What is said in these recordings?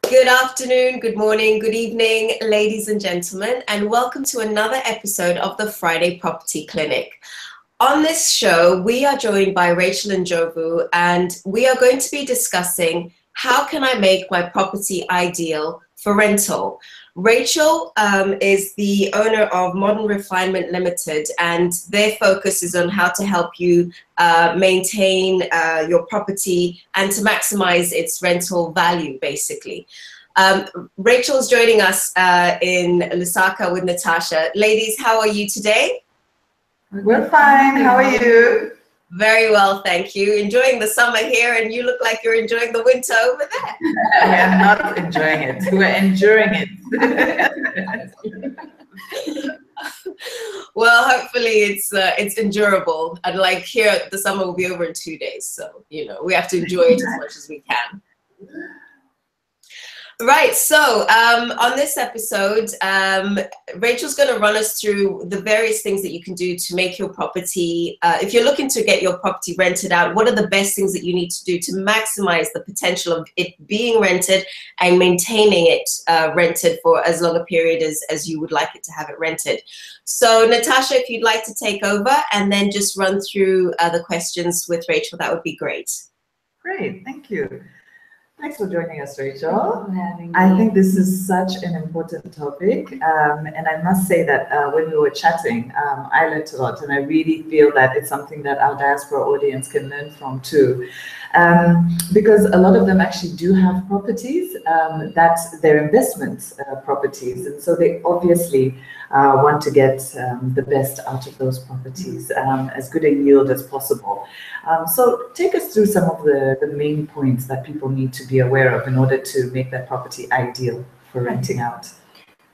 Good afternoon, good morning, good evening, ladies and gentlemen, and welcome to another episode of the Friday Property Clinic. On this show, we are joined by Rachel and Jovu, and we are going to be discussing how can I make my property ideal for rental. Rachel is the owner of Modern Refinement Limited, and their focus is on how to help you maintain your property and to maximize its rental value, basically. Rachel's joining us in Lusaka with Natasha. Ladies, how are you today? We're fine. How are you? Very well, thank you. Enjoying the summer here, and you look like you're enjoying the winter over there. I am not enjoying it. We're enduring it. Well, hopefully it's endurable. And like here, the summer will be over in 2 days, so you know we have to enjoy it as much as we can. Right, so on this episode, Rachel's going to run us through the various things that you can do to make your property, if you're looking to get your property rented out, what are the best things that you need to do to maximize the potential of it being rented and maintaining it rented for as long a period as you would like it to have it rented. So Natasha, if you'd like to take over and then just run through the questions with Rachel, that would be great. Great, thank you. Thanks for joining us, Rachel. I think this is such an important topic, and I must say that when we were chatting, I learned a lot, and I really feel that it's something that our diaspora audience can learn from too, because a lot of them actually do have properties that they're investment properties, and so they obviously want to get the best out of those properties, as good a yield as possible. So take us through some of the main points that people need to be aware of in order to make that property ideal for renting out.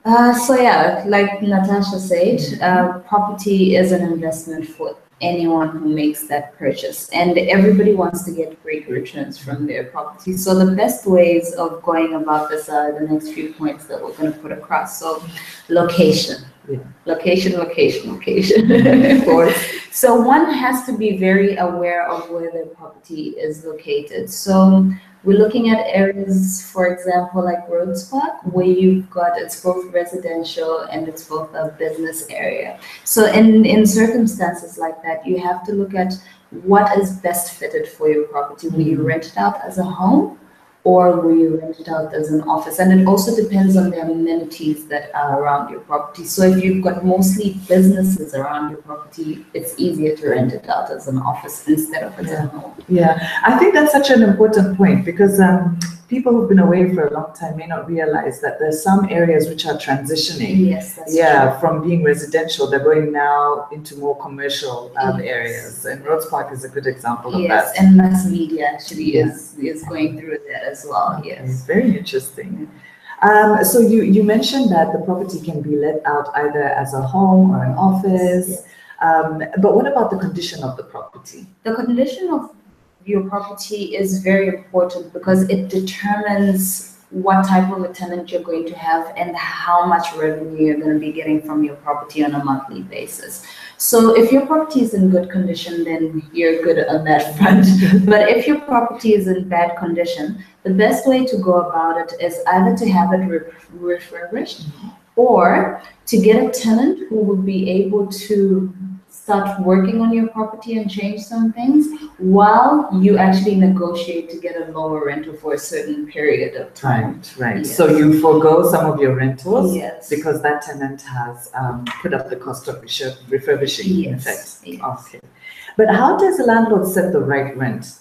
So yeah, like Natasha said, property is an investment for anyone who makes that purchase, and everybody wants to get great returns from their property. So the best ways of going about this are the next few points that we're going to put across. So location. Yeah. Location. Of course. So one has to be very aware of where their property is located. So we're looking at areas, for example, like Rhodes Park, where you've got, it's both residential and it's both a business area. So in circumstances like that, you have to look at what is best fitted for your property. Will you rent it out as a home, or will you rent it out as an office? And it also depends on the amenities that are around your property. So if you've got mostly businesses around your property, it's easier to rent it out as an office instead of as a home. Yeah, I think that's such an important point, because people who've been away for a long time may not realize that there's some areas which are transitioning. Yes, that's true. From being residential, they're going now into more commercial areas. And Rhodes Park is a good example of that. Yes, and mass media actually is going through that as well. Yes, very interesting. So you mentioned that the property can be let out either as a home or an office. Yes. But what about the condition of the property? The condition of your property is very important because it determines what type of a tenant you're going to have and how much revenue you're going to be getting from your property on a monthly basis. So if your property is in good condition, then you're good on that front. But if your property is in bad condition, the best way to go about it is either to have it refurbished or to get a tenant who will be able to start working on your property and change some things while you actually negotiate to get a lower rental for a certain period of time. Right. Yes. So you forego some of your rentals, yes, because that tenant has put up the cost of refurbishing, yes, in effect. Yes. Okay. But how does a landlord set the right rent?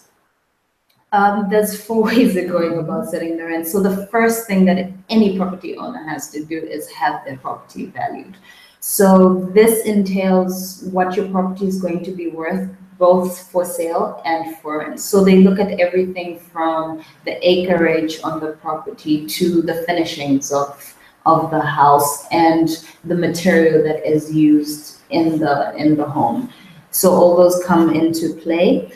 There's 4 ways of going about setting the rent. So the first thing that any property owner has to do is have their property valued. So this entails what your property is going to be worth, both for sale and for rent. So they look at everything from the acreage on the property to the finishings of the house and the material that is used in the home. So all those come into play.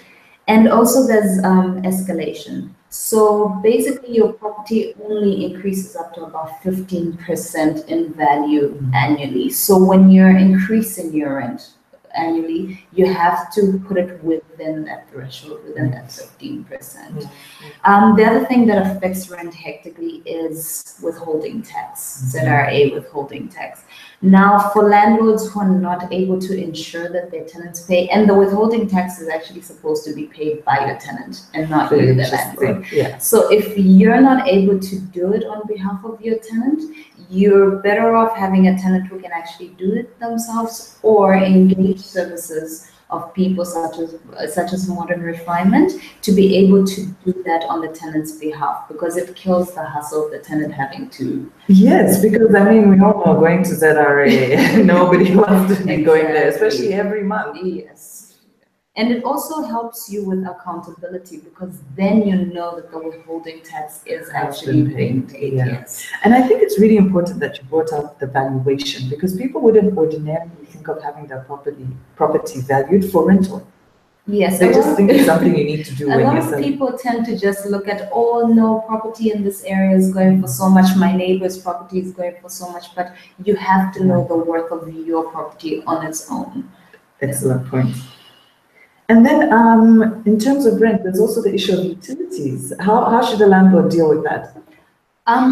And also there's escalation. So basically your property only increases up to about 15% in value annually. So when you're increasing your rent, annually, you have to put it within that threshold, within that 15%. The other thing that affects rent hectically is withholding tax, ZRA withholding tax. Now, for landlords who are not able to ensure that their tenants pay, and the withholding tax is actually supposed to be paid by your tenant and not you, the landlord. Yeah. So if you're not able to do it on behalf of your tenant, you're better off having a tenant who can actually do it themselves or engage services of people such as Modern Refinement to be able to do that on the tenant's behalf, because it kills the hustle of the tenant having to. Yes, because I mean, we all know going to ZRA, nobody wants to be going there, especially every month. Yes. And it also helps you with accountability, because then you know that the withholding tax is actually being paid. Yeah. Yes. And I think it's really important that you brought up the valuation, because people wouldn't ordinarily think of having their property valued for rental. Yes. They just think it's something you need to do when you're selling. A lot of people tend to just look at, oh no, property in this area is going for so much, my neighbor's property is going for so much, but you have to know the worth of your property on its own. Excellent point. And then in terms of rent, there's also the issue of utilities. How should a landlord deal with that?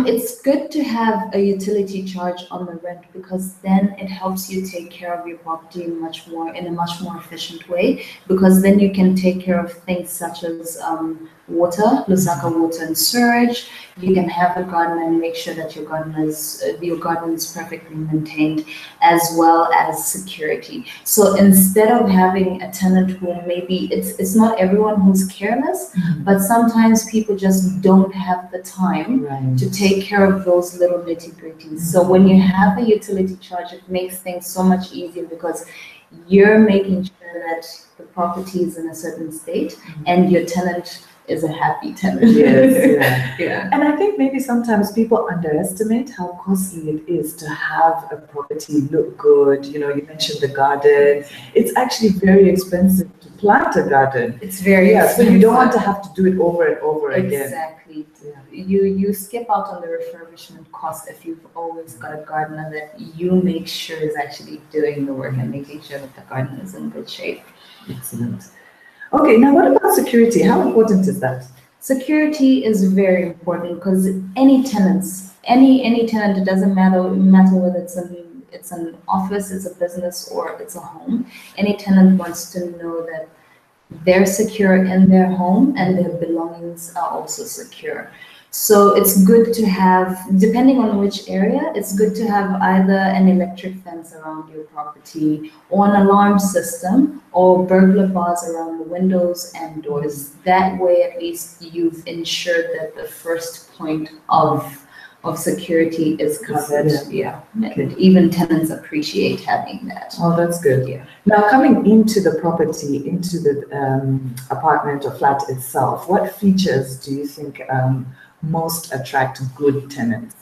It's good to have a utility charge on the rent, because then it helps you take care of your property in a much more efficient way, because then you can take care of things such as water, Lusaka water and sewage. You can have a gardener and make sure that your garden is perfectly maintained, as well as security. So instead of having a tenant who maybe it's not everyone who's careless, but sometimes people just don't have the time to take care of those little nitty-gritties. So when you have a utility charge, it makes things so much easier, because you're making sure that the property is in a certain state and your tenant is a happy tenant. Yes, Yeah. And I think maybe sometimes people underestimate how costly it is to have a property look good. You know, you mentioned the garden. It's actually very expensive to plant a garden. It's very expensive. So you don't want to have to do it over and over again. Exactly. You skip out on the refurbishment cost if you've always got a gardener that you make sure is actually doing the work and making sure that the garden is in good shape. Excellent. Okay, now what about security? How important is that? Security is very important, because any tenant, it doesn't matter whether it's an office, it's a business, or it's a home. Any tenant wants to know that they're secure in their home and their belongings are also secure. So it's good to have, depending on which area, it's good to have either an electric fence around your property, or an alarm system, or burglar bars around the windows and doors. That way, at least you've ensured that the first point of security is covered. Yeah. Okay. And even tenants appreciate having that. Oh, that's good. Yeah. Now, coming into the property, into the apartment or flat itself, what features do you think most attract good tenants?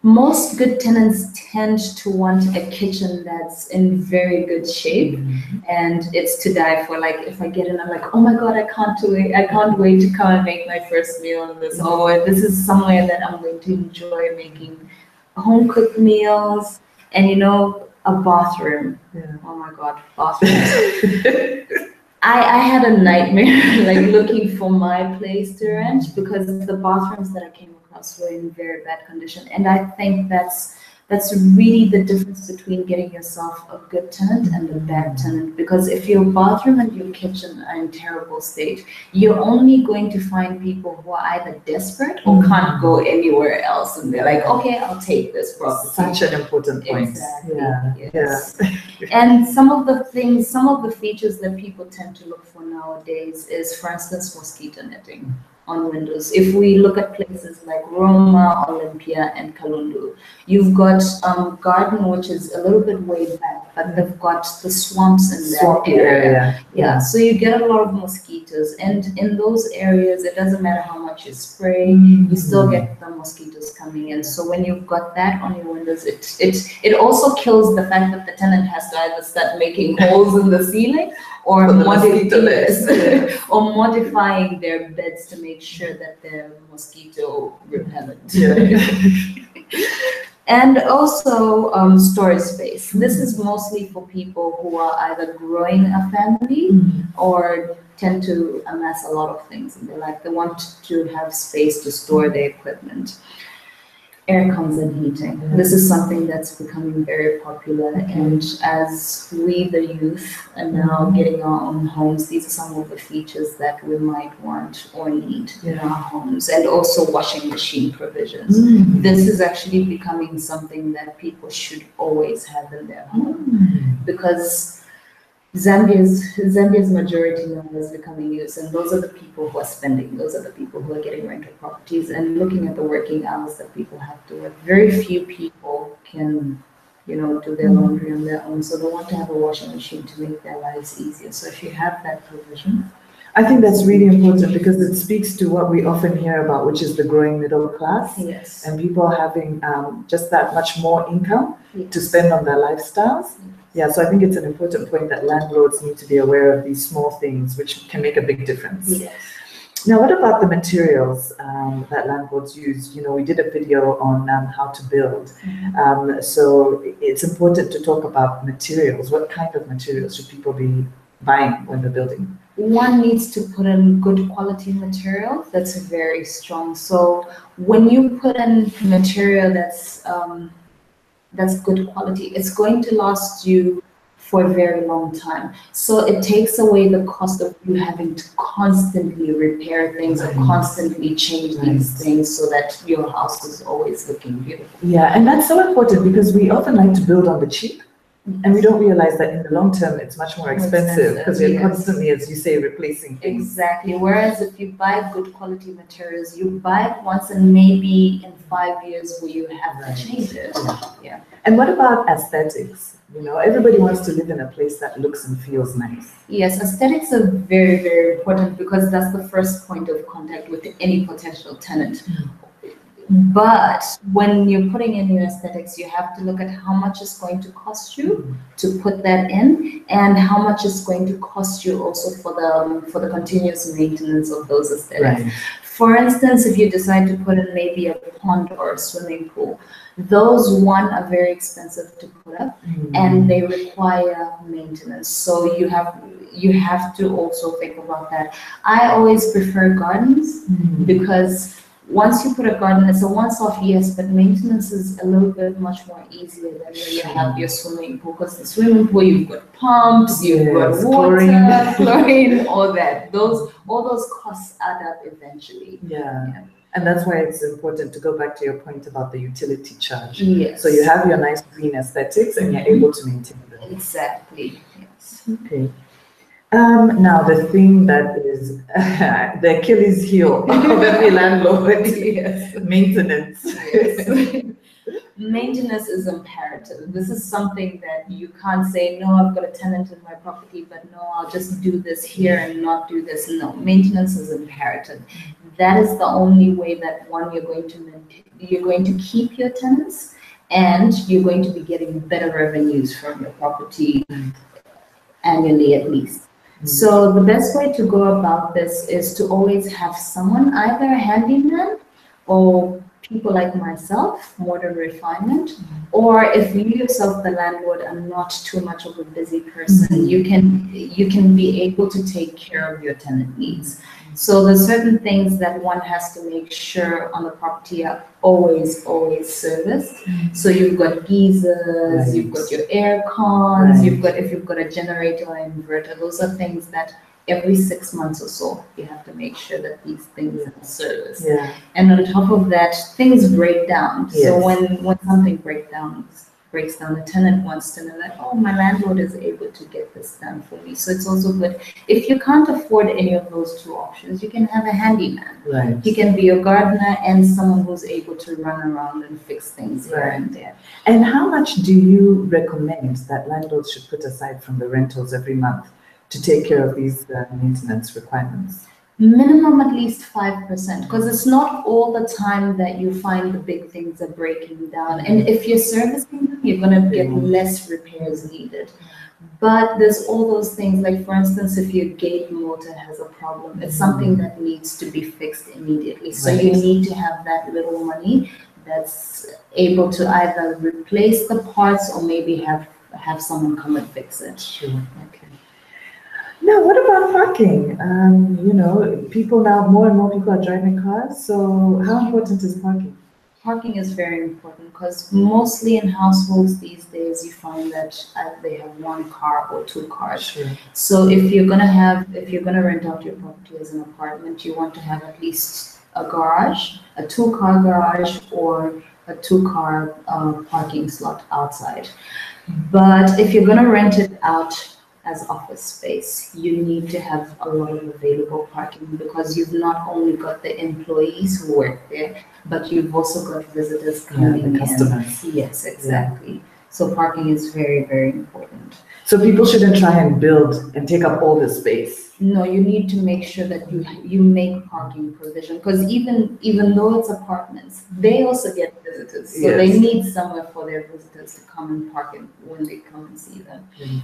Most good tenants tend to want a kitchen that's in very good shape, and it's to die for. Like, if I get in, I'm like, oh my God, I can't wait to come and make my first meal in this. Or this is somewhere that I'm going to enjoy making home cooked meals. And a bathroom. Oh my God, bathroom. I had a nightmare like looking for my place to rent, because the bathrooms that I came across were in very bad condition. And I think that's really the difference between getting yourself a good tenant and a bad tenant. Because if your bathroom and your kitchen are in terrible state, you're only going to find people who are either desperate or can't go anywhere else, and they're like, okay, I'll take this property. Such an important point. Exactly. Yes. And some of the features that people tend to look for nowadays is, for instance, mosquito netting on windows. If we look at places like Roma, Olympia, and Kalundu, you've got garden, which is a little bit way back, but they've got the swamps in that area. Yeah, so you get a lot of mosquitoes, and in those areas, it doesn't matter how much you spray, you still get the mosquitoes coming in. So when you've got that on your windows, it also kills the fact that the tenant has to either start making holes in the ceiling or modifying their beds to make sure that they're mosquito repellent. And also storage space. This is mostly for people who are either growing a family or tend to amass a lot of things in their life. They want to have space to store their equipment. Air comes and heating. This is something that's becoming very popular, and as we, the youth, are now getting our own homes, these are some of the features that we might want or need in our homes, and also washing machine provisions. This is actually becoming something that people should always have in their home, because Zambia's majority number is becoming youth, and those are the people who are spending, those are the people who are getting rental properties, and looking at the working hours that people have to work. Very few people can, do their laundry on their own, so they want to have a washing machine to make their lives easier. So if you have that provision, I think that's really important, because it speaks to what we often hear about, which is the growing middle class. Yes. And people having just that much more income to spend on their lifestyles. Yeah, so I think it's an important point that landlords need to be aware of these small things, which can make a big difference. Yes. Now, what about the materials that landlords use? We did a video on how to build. So it's important to talk about materials. What kind of materials should people be buying when they're building? One needs to put in good quality material that's very strong. So when you put in material that's good quality, it's going to last you for a very long time. So it takes away the cost of you having to constantly repair things or constantly change these things, so that your house is always looking beautiful. Yeah, and that's so important, because we often like to build on the cheap. And we don't realize that in the long term, it's much more expensive, because you're constantly, as you say, replacing things. Exactly. Whereas if you buy good quality materials, you buy it once, and maybe in 5 years will you have to change it. Yeah. And what about aesthetics? Everybody wants to live in a place that looks and feels nice. Yes, aesthetics are very, very important, because that's the first point of contact with any potential tenant. But when you're putting in your aesthetics, you have to look at how much it's going to cost you to put that in, and how much it's going to cost you also for the continuous maintenance of those aesthetics. Right. For instance, if you decide to put in maybe a pond or a swimming pool, those are very expensive to put up, and they require maintenance. So you have to also think about that. I always prefer gardens, because once you put a garden, it's a once-off, yes, but maintenance is a little bit much more easier than when you have your swimming pool, because the swimming pool, you've got pumps, you've got water, chlorine, all that. All those costs add up eventually. Yeah. And that's why it's important to go back to your point about the utility charge. Yes. So you have your nice green aesthetics, and you're able to maintain them. Exactly. Yes. Okay. Now, the thing that is the Achilles heel of every landlord is maintenance. Yes. Maintenance is imperative. This is something that you can't say, no, I've got a tenant in my property, but no, I'll just do this here and not do this. No, maintenance is imperative. That is the only way that, one, you're going to keep your tenants, and you're going to be getting better revenues from your property annually at least. So the best way to go about this is to always have someone, either a handyman or people like myself, modern refinement, or if you yourself, the landlord, are not too much of a busy person, you can be able to take care of your tenant needs. So there's certain things that one has to make sure on the property are always serviced. So you've got geysers, you've got your air cons, if you've got a generator or inverter, those are things that every 6 months or so, you have to make sure that these things are serviced. And on top of that, things break down. So when something breaks down, the tenant wants to know that, oh, my landlord is able to get this done for me. So it's also good. If you can't afford any of those two options, you can have a handyman. He can be a gardener and someone who's able to run around and fix things here and there. And how much do you recommend that landlords should put aside from the rentals every month to take care of these maintenance requirements? Minimum at least 5%, because it's not all the time that you find the big things are breaking down. And if you're servicing them, you're going to get less repairs needed. But there's all those things, like for instance, if your gate motor has a problem, it's something that needs to be fixed immediately. So you need to have that little money that's able to either replace the parts or maybe have someone come and fix it. Sure. Okay. Now, what about parking? You know, people now, more and more people are driving cars. So how important is parking? Parking is very important because mostly in households these days you find that they have one car or two cars. Sure. So if you're gonna rent out your property as an apartment, you want to have at least a garage, a 2-car garage, or a 2-car parking slot outside. But if you're gonna rent it out as office space, you need to have a lot of available parking because you've not only got the employees who work there, but you've also got visitors coming in. Customers. Yes, exactly. Yeah. So parking is very, very important. So people shouldn't try and build and take up all the space. No, you need to make sure that you make parking provision because even though it's apartments, they also get visitors. So yes. they need somewhere for their visitors to come and park in when they come and see them. Mm-hmm.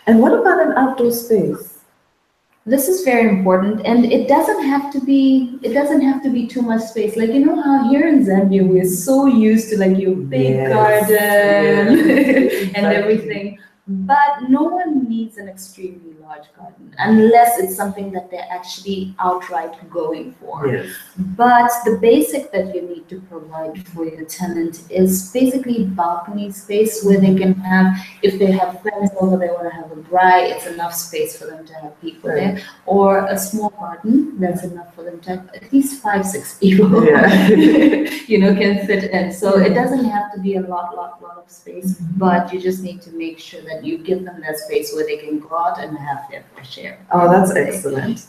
And what about an outdoor space? This is very important, and it doesn't have to be too much space. Like, you know how here in Zambia we're so used to like your big garden and everything. But no one needs an extremely large garden unless it's something that they're actually outright going for. Yes. But the basic that you need to provide for your tenant is basically balcony space where they can have, if they have friends over, they want to have a braai, it's enough space for them to have people there, or a small garden that's enough for them to have at least 5-6 people, can fit in. So it doesn't have to be a lot of space, but you just need to make sure that you give them that space where they can go out and have their fresh air. Oh, that's excellent.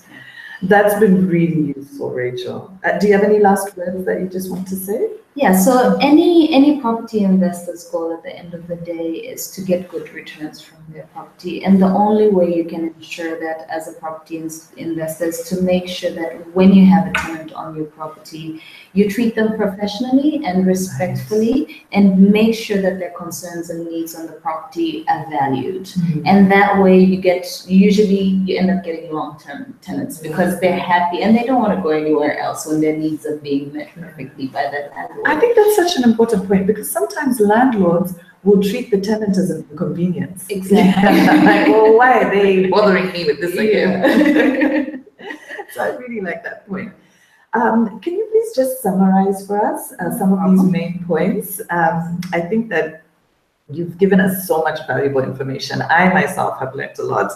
That's been really useful, Rachel. Do you have any last words that you just want to say? Yeah, so any property investor's goal at the end of the day is to get good returns from their property. And the only way you can ensure that as a property investor is to make sure that when you have a tenant on your property, you treat them professionally and respectfully and make sure that their concerns and needs on the property are valued. Mm-hmm. And that way you end up getting long-term tenants because they're happy and they don't want to go anywhere else when their needs are being met perfectly by that landlord. I think that's such an important point because sometimes landlords will treat the tenant as an inconvenience. Exactly. Like, well, why are they bothering me with this again? So I really like that point. Can you please just summarize for us some of these main points? I think that you've given us so much valuable information. I myself have learned a lot.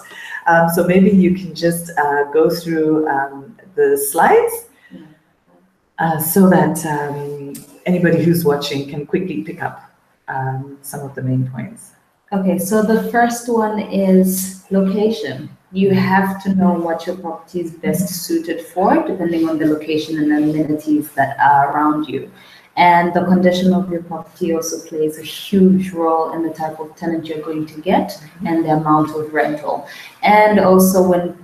So maybe you can just go through the slides so that anybody who's watching can quickly pick up some of the main points. Okay, so the first one is location. You have to know what your property is best suited for, depending on the location and amenities that are around you. And the condition of your property also plays a huge role in the type of tenant you're going to get and the amount of rental. And also when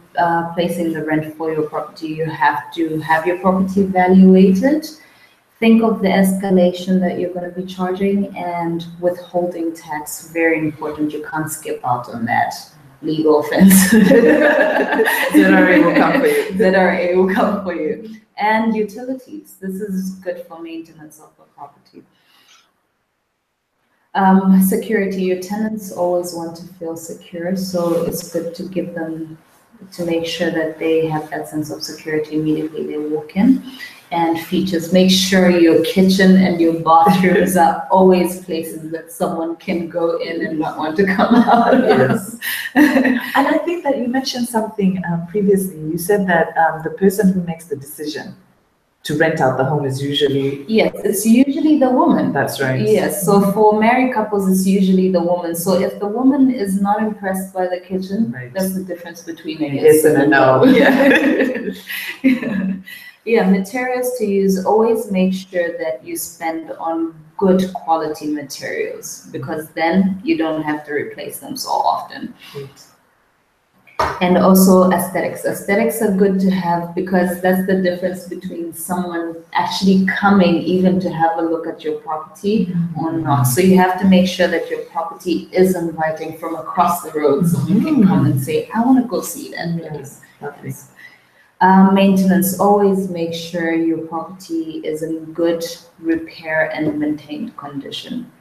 placing the rent for your property, you have to have your property evaluated. Think of the escalation that you're going to be charging, and withholding tax, very important. You can't skip out on that. Legal offense. ZRA will come for you. ZRA will come for you. And utilities. This is good for maintenance of the property. Security. Your tenants always want to feel secure, so it's good to give them, to make sure that they have that sense of security immediately they walk in. And features, make sure your kitchen and your bathrooms are always places that someone can go in and not want to come out of. Yes. And I think that you mentioned something previously. You said that the person who makes the decision to rent out the home is usually... Yes, it's usually the woman. That's right. Yes, so for married couples, it's usually the woman. So if the woman is not impressed by the kitchen, that's the difference between a yes and a no. Yeah. Yeah, materials to use, always make sure that you spend on good quality materials because then you don't have to replace them so often. And also aesthetics. Aesthetics are good to have because that's the difference between someone actually coming even to have a look at your property or not. So you have to make sure that your property is inviting from across the road so you can come and say, I want to go see that place. Lovely. Maintenance, always make sure your property is in good repair and maintained condition.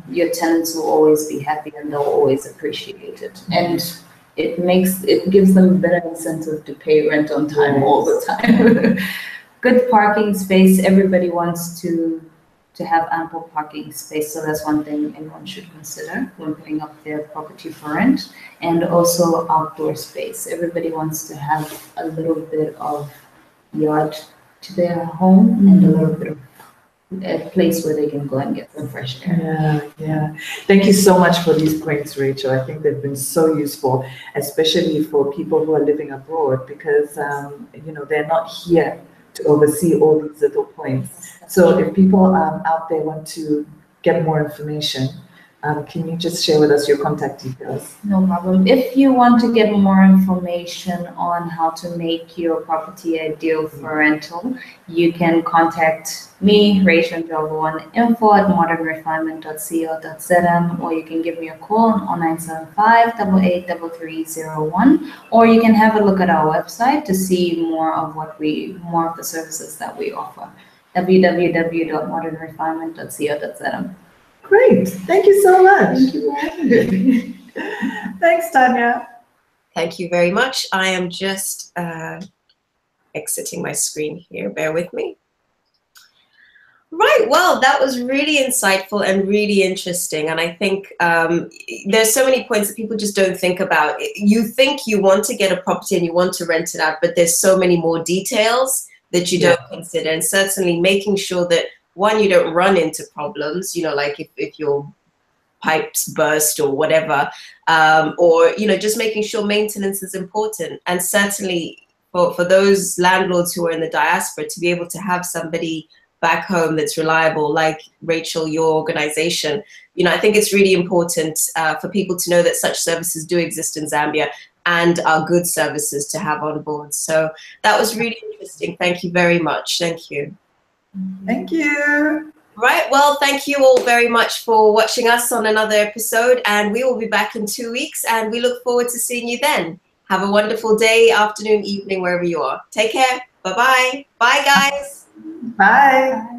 Your tenants will always be happy and they'll always appreciate it. And it gives them a better incentive to pay rent on time all the time. Good parking space, everybody wants to have ample parking space, so that's one thing anyone should consider when putting up their property for rent. And also outdoor space. Everybody wants to have a little bit of yard to their home and a little bit of a place where they can go and get some fresh air. Yeah. Thank you so much for these points, Rachel. I think they've been so useful, especially for people who are living abroad, because they're not here to oversee all these little points. So if people out there want to get more information, can you just share with us your contact details? No problem. If you want to get more information on how to make your property ideal for rental, you can contact me, Rachel Njovu, on info@modernrefinement.co.zm, or you can give me a call on 0975-883301, or you can have a look at our website to see more of the services that we offer. www.modernrefinement.co.zm. Great. Thank you so much. Thank you for having me. Thanks, Tanya. Thank you very much. I am just exiting my screen here. Bear with me. Right, well, that was really insightful and really interesting. And I think there's so many points that people just don't think about. You think you want to get a property and you want to rent it out, but there's so many more details that you don't consider. And certainly making sure that, one, you don't run into problems, like if your pipes burst or whatever, or, just making sure maintenance is important. And certainly for those landlords who are in the diaspora, to be able to have somebody back home that's reliable, like Rachel, your organization, I think it's really important for people to know that such services do exist in Zambia and are good services to have on board. So that was really interesting. Thank you very much. Thank you. Thank you. Right, well, thank you all very much for watching us on another episode, and we will be back in 2 weeks, and we look forward to seeing you then. Have a wonderful day, afternoon, evening, wherever you are. Take care. Bye-bye. Bye, guys. Bye.